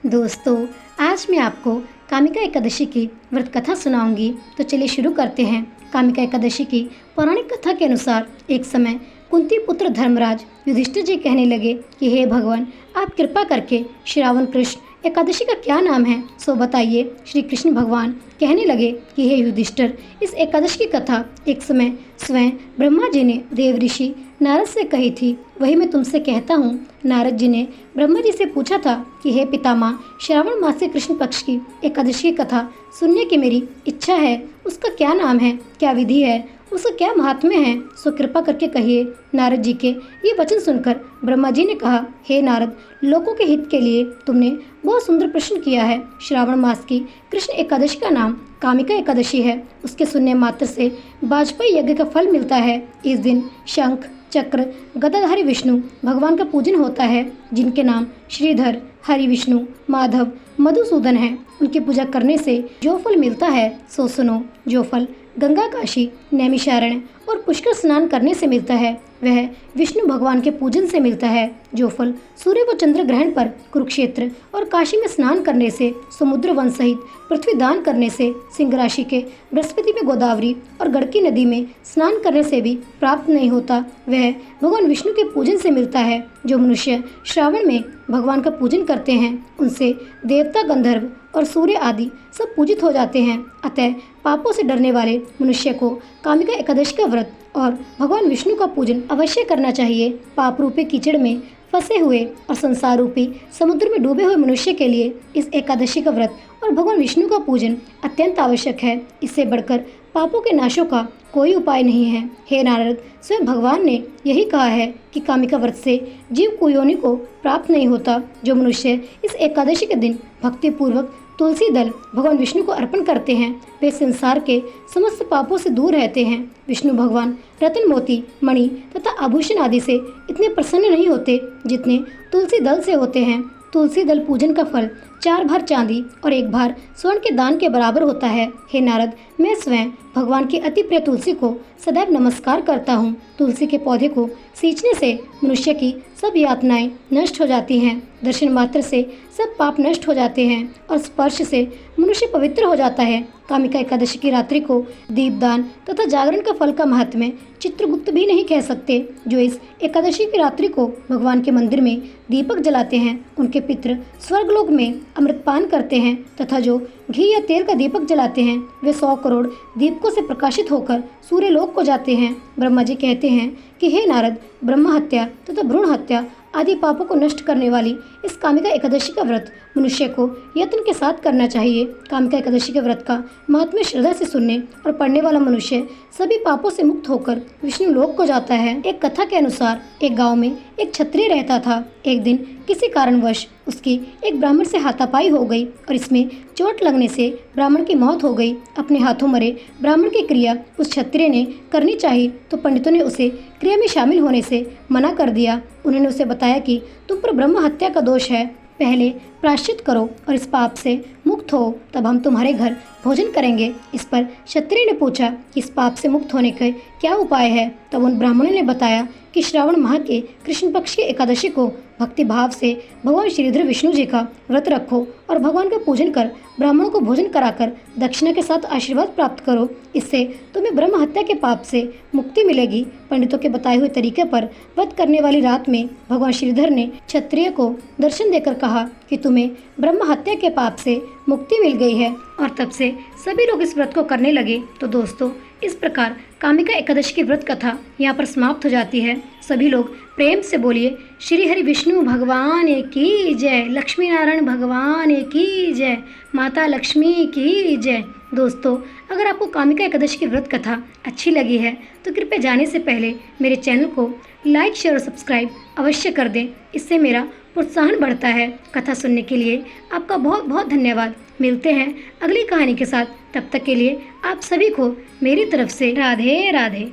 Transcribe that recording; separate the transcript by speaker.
Speaker 1: दोस्तों, आज मैं आपको कामिका एकादशी की व्रत कथा सुनाऊंगी। तो चलिए शुरू करते हैं। कामिका एकादशी की पौराणिक कथा के अनुसार एक समय कुंती पुत्र धर्मराज युधिष्ठिर जी कहने लगे कि हे भगवान, आप कृपा करके श्रावण कृष्ण एकादशी का क्या नाम है सो बताइए। श्री कृष्ण भगवान कहने लगे कि हे युधिष्ठिर, इस एकादशी की कथा एक समय स्वयं ब्रह्मा जी ने देव ऋषि नारद से कही थी, वही मैं तुमसे कहता हूँ। नारद जी ने ब्रह्मा जी से पूछा था कि हे पितामह, श्रावण मास से कृष्ण पक्ष की एकादशी की कथा सुनने की मेरी इच्छा है। उसका क्या नाम है, क्या विधि है, उसका क्या महात्म्य है, सो कृपा करके कहिए। नारद जी के ये वचन सुनकर ब्रह्मा जी ने कहा, हे नारद, लोगों के हित के लिए तुमने बहुत सुंदर प्रश्न किया है। श्रावण मास की कृष्ण एकादशी का नाम कामिका एकादशी है। उसके सुनने मात्र से वाजपेयी यज्ञ का फल मिलता है। इस दिन शंख चक्र गदाधारी विष्णु भगवान का पूजन होता है, जिनके नाम श्रीधर, हरि विष्णु, माधव, मधुसूदन है। उनकी पूजा करने से जो फल मिलता है सो सुनो। जो फल गंगा, काशी, नैमिषारण्य और पुष्कर स्नान करने से मिलता है, वह विष्णु भगवान के पूजन से मिलता है। जो फल सूर्य व चंद्र ग्रहण पर कुरुक्षेत्र और काशी में स्नान करने से, समुद्र वन सहित पृथ्वी दान करने से, सिंह राशि के बृहस्पति में गोदावरी और गड़की नदी में स्नान करने से भी प्राप्त नहीं होता, वह भगवान विष्णु के पूजन से मिलता है। जो मनुष्य श्रावण में भगवान का पूजन करते हैं, उनसे देवता, गंधर्व और सूर्य आदि सब पूजित हो जाते हैं। अतः पापों से डरने वाले मनुष्य को कामिका एकादशी का व्रत और भगवान विष्णु का पूजन अवश्य करना चाहिए। पाप रूपी कीचड़ में फंसे हुए और संसार रूपी समुद्र में डूबे हुए मनुष्य के लिए इस एकादशी का व्रत और भगवान विष्णु का पूजन अत्यंत आवश्यक है। इससे बढ़कर पापों के नाशों का कोई उपाय नहीं है। हे नारद, स्वयं भगवान ने यही कहा है कि कामिका व्रत से जीव कुयोनि को प्राप्त नहीं होता। जो मनुष्य इस एकादशी के दिन भक्ति पूर्वक तुलसी दल भगवान विष्णु को अर्पण करते हैं, वे संसार के समस्त पापों से दूर रहते हैं। विष्णु भगवान रत्न, मोती, मणि तथा आभूषण आदि से इतने प्रसन्न नहीं होते जितने तुलसी दल से होते हैं। तुलसी दल पूजन का फल 4 भार चांदी और 1 भार स्वर्ण के दान के बराबर होता है। हे नारद, मैं स्वयं भगवान की अति प्रिय तुलसी को सदैव नमस्कार करता हूँ। तुलसी के पौधे को सींचने से मनुष्य की सब यातनाएं नष्ट हो जाती हैं। दर्शन मात्र से सब पाप नष्ट हो जाते हैं और स्पर्श से मनुष्य पवित्र हो जाता है। कामिका एकादशी की रात्रि को दीपदान तथा जागरण का फल का महात्म्य चित्रगुप्त भी नहीं कह सकते। जो इस एकादशी की रात्रि को भगवान के मंदिर में दीपक जलाते हैं, उनके पितृ स्वर्गलोक में अमृतपान करते हैं तथा जो घी या तेल का दीपक जलाते हैं, वे 100 करोड़ दीपकों से प्रकाशित होकर सूर्यलोक को जाते हैं। ब्रह्मा जी कहते हैं कि हे नारद, ब्रह्म हत्या तथा भ्रूण हत्या आदि पापों को नष्ट करने वाली इस कामिका एकादशी का व्रत मनुष्य को यत्न के साथ करना चाहिए। कामिका एकादशी के व्रत का महात्म्य श्रद्धा से सुनने और पढ़ने वाला मनुष्य सभी पापों से मुक्त होकर विष्णु लोक को जाता है। एक कथा के अनुसार एक गांव में एक क्षत्रिय रहता था। एक दिन किसी कारणवश उसकी एक ब्राह्मण से हाथापाई हो गई और इसमें चोट लगने से ब्राह्मण की मौत हो गई। अपने हाथों मरे ब्राह्मण की क्रिया उस क्षत्रिय ने करनी चाहिए, तो पंडितों ने उसे क्रिया में शामिल होने से मना कर दिया। उन्होंने उसे बताया कि तुम पर ब्रह्म हत्या का दोष है, पहले प्रायश्चित करो और इस पाप से मुक्त हो, तब हम तुम्हारे घर भोजन करेंगे। इस पर क्षत्रिय ने पूछा कि इस पाप से मुक्त होने के क्या उपाय है। तब उन ब्राह्मणों ने बताया कि श्रावण माह के कृष्ण पक्ष की एकादशी को भक्ति भाव से भगवान श्रीधर विष्णु जी का व्रत रखो और भगवान का पूजन कर ब्राह्मणों को भोजन कराकर दक्षिणा के साथ आशीर्वाद प्राप्त करो। इससे तुम्हें ब्रह्म हत्या के पाप से मुक्ति मिलेगी। पंडितों के बताए हुए तरीके पर व्रत करने वाली रात में भगवान श्रीधर ने क्षत्रिय को दर्शन देकर कहा कि तुम्हें ब्रह्म हत्या के पाप से मुक्ति मिल गई है, और तब से सभी लोग इस व्रत को करने लगे। तो दोस्तों, इस प्रकार कामिका एकादशी की व्रत कथा यहाँ पर समाप्त हो जाती है। सभी लोग प्रेम से बोलिए, श्री हरि विष्णु भगवान की जय, लक्ष्मी नारायण भगवान की जय, माता लक्ष्मी की जय। दोस्तों, अगर आपको कामिका एकादशी की व्रत कथा अच्छी लगी है तो कृपया जाने से पहले मेरे चैनल को लाइक, शेयर और सब्सक्राइब अवश्य कर दें। इससे मेरा प्रोत्साहन बढ़ता है। कथा सुनने के लिए आपका बहुत बहुत धन्यवाद। मिलते हैं अगली कहानी के साथ। तब तक के लिए आप सभी को मेरी तरफ से राधे राधे।